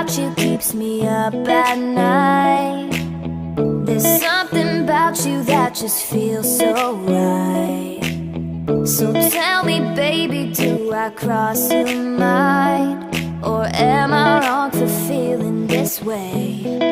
about you keeps me up at night. There's something about you that just feels so right. So tell me, baby, do I cross your mind? Or am I wrong for feeling this way?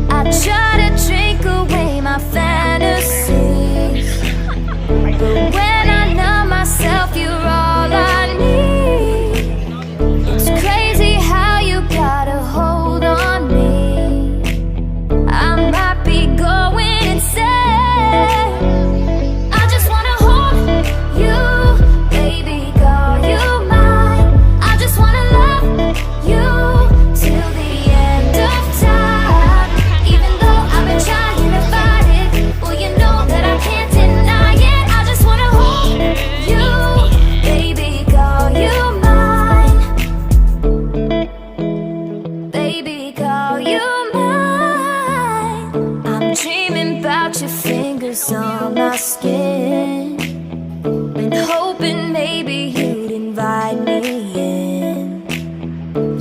I try to drink away my fantasies, but when I numb myself, you're all I need. It's crazy how you got a hold on me. I might be going insane. I just wanna hold you, baby, call you mine. I just wanna love you till the end of time. Even though I've been trying to fight it, well, you know that I can't deny it. I just wanna hold you, baby, call you mine. Baby, call you mine. I'm dreaming about your fingers on my skin, been hoping maybe you'd invite me in.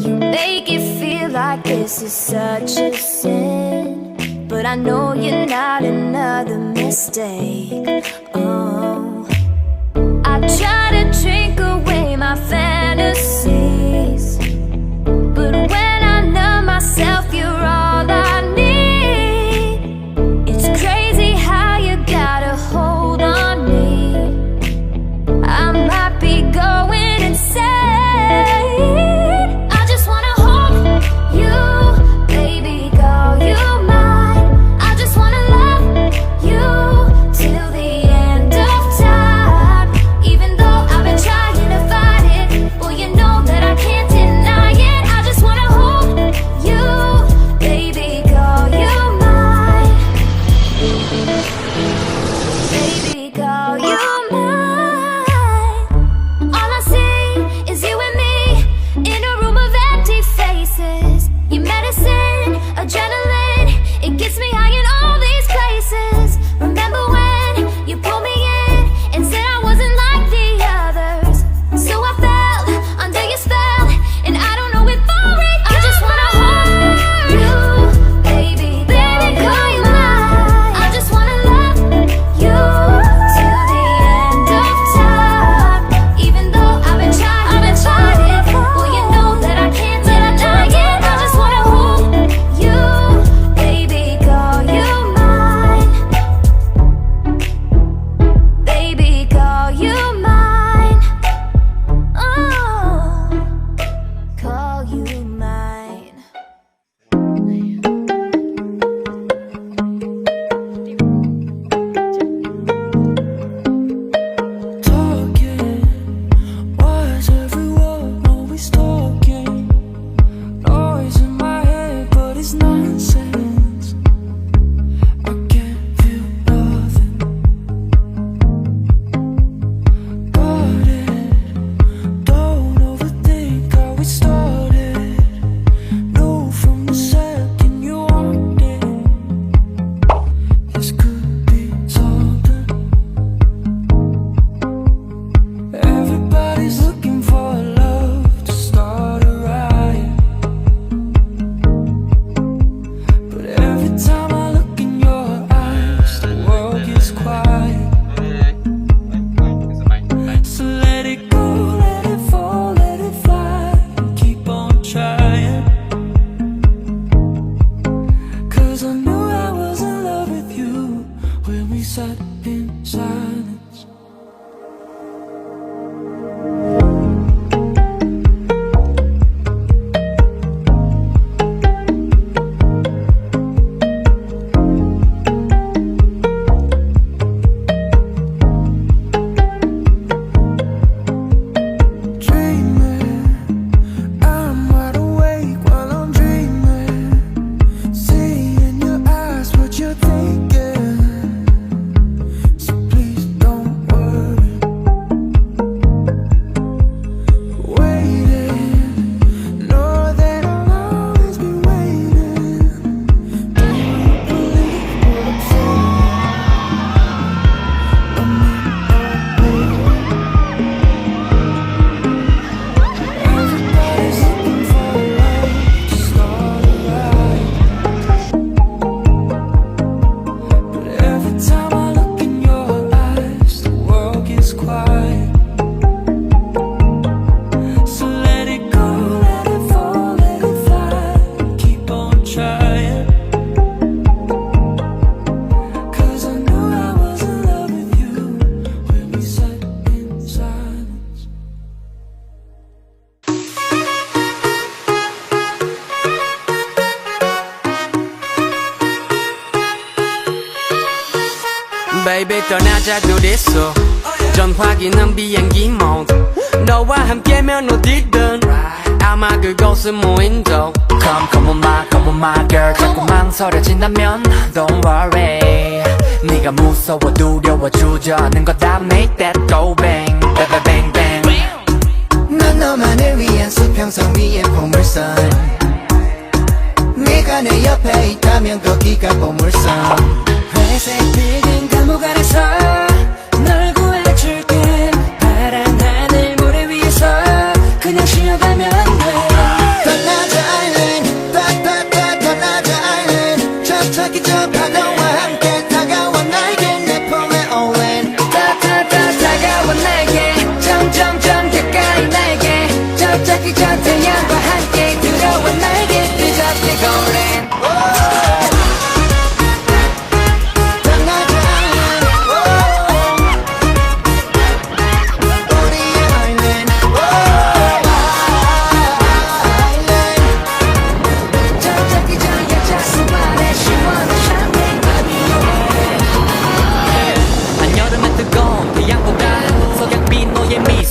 You make it feel like this is such a sin, but I know you're not another mistake. Oh, I try to drink away my fantasies, but when I numb myself, you're all I need. It's crazy how you got a hold on me. I might be going insane. I just wanna hold you, baby, call you mine. I just wanna love you till the baby 떠나자 둘이서 전화기는 비행기 모드 너와 함께면 어디든 아마 그곳은 무인도 Come on my girl 자꾸 망설여진다면 Don't worry 네가 무서워 두려워 주저하는 거다 Make that go bang bang bang bang 난 너만을 위한 수평선 위의 보물선 네가 내 옆에 있다면 거기가 보물선 회색 빌딩 감옥 안에서 널 구해줄게 파란 하늘 모래 위에서 그냥 쉬어가면 돼 떠나자 아일랜드 따따따 떠나자 아일랜드 저차기 저 파도와 함께 다가와 나에게 내 품에 올랜 따따따 다가와 나에게 점점점 가까이 나에게 저차기 저 태양과 함께 들어와 나에게 뜨겁게 고랜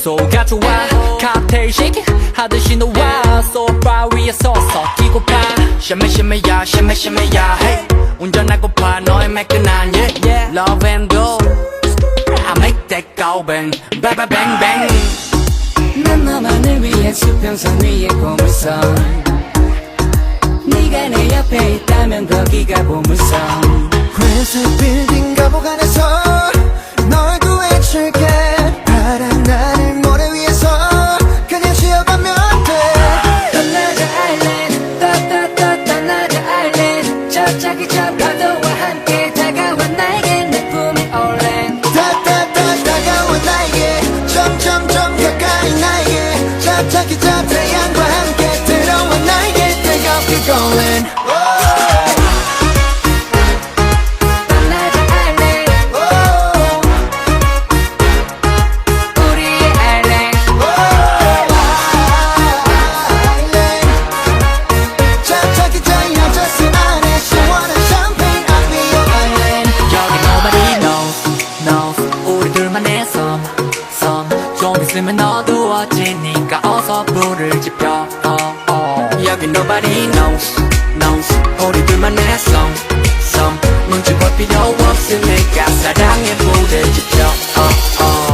소가 좋아 칵테일 쉐이크 하듯이 너와 소파 위에 서서 뛰고파 샤메샤메야 샤메샤메야 hey 운전하고파 너의 매끈한 yeah love and go I make that go bang bang bang bang 난 너만을 위해 수평선 위에 보물선 네가 내 옆에 있다면 거기가 보물선 회색 빌딩 감옥 안에서 널 구해줄게 파란 하늘 모래 위에서 그냥 쉬어가면 돼 떠나자 아일랜드 따따따 떠나자 아일랜드 저차기 저 파도와 함께 다가와 나에게 내 품에 올랜 따따따 다가와 나에게 점점점 가까이 나에게 저차기 저 태양과 함께 들어와 나에게 뜨겁게 고랜 있으면 어두워지니까 어서 불을 지펴 여기 nobody knows 우리 둘만의 song 눈치 볼 필요 없으니까 사랑의 불을 지펴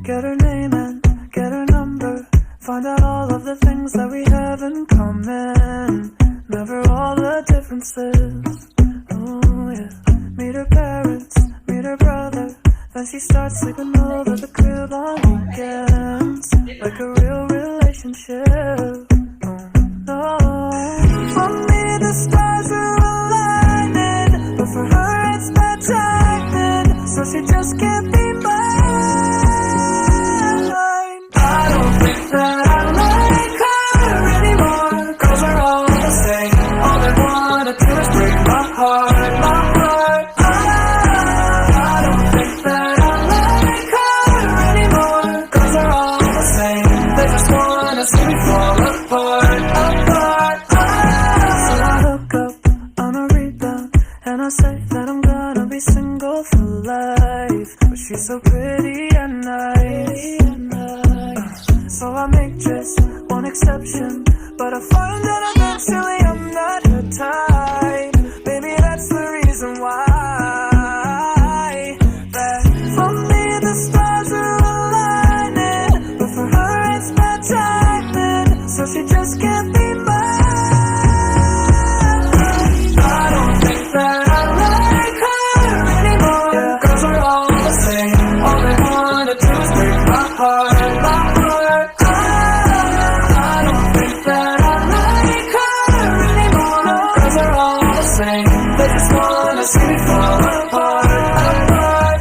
Get her name and get her number. Find out all of the things that we have in common. Never all the differences. Oh yeah. Meet her parents, meet her brother. Then she starts sleeping over the crib on weekends. Like a real relationship. Oh no. For me the stars are aligning, but for her it's bad timing. So she just can't be mine. I don't think that I like her anymore. Girls are all the same. All they wanna do is break my heart, my heart. I don't think that I like her anymore. Girls are all the same. They just wanna see me fall apart, apart. So I hook up on a rebound and I say that I'm gonna be single for life. But she's so pretty and nice. So I make just one exception, but I find that eventually I'm not her type. Baby, that's the reason why. That for me the stars are aligning, but for her it's bad timing. So she just can't be mine. I don't think that I like her anymore. Yeah, girls are all the same. All they wanna do is break my heart, my heart. I don't think that I like her anymore. No, girls are all the same. They just wanna see me fall apart, apart.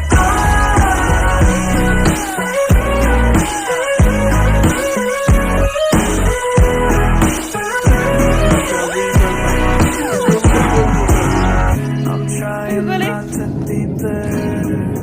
trying not to be bitter.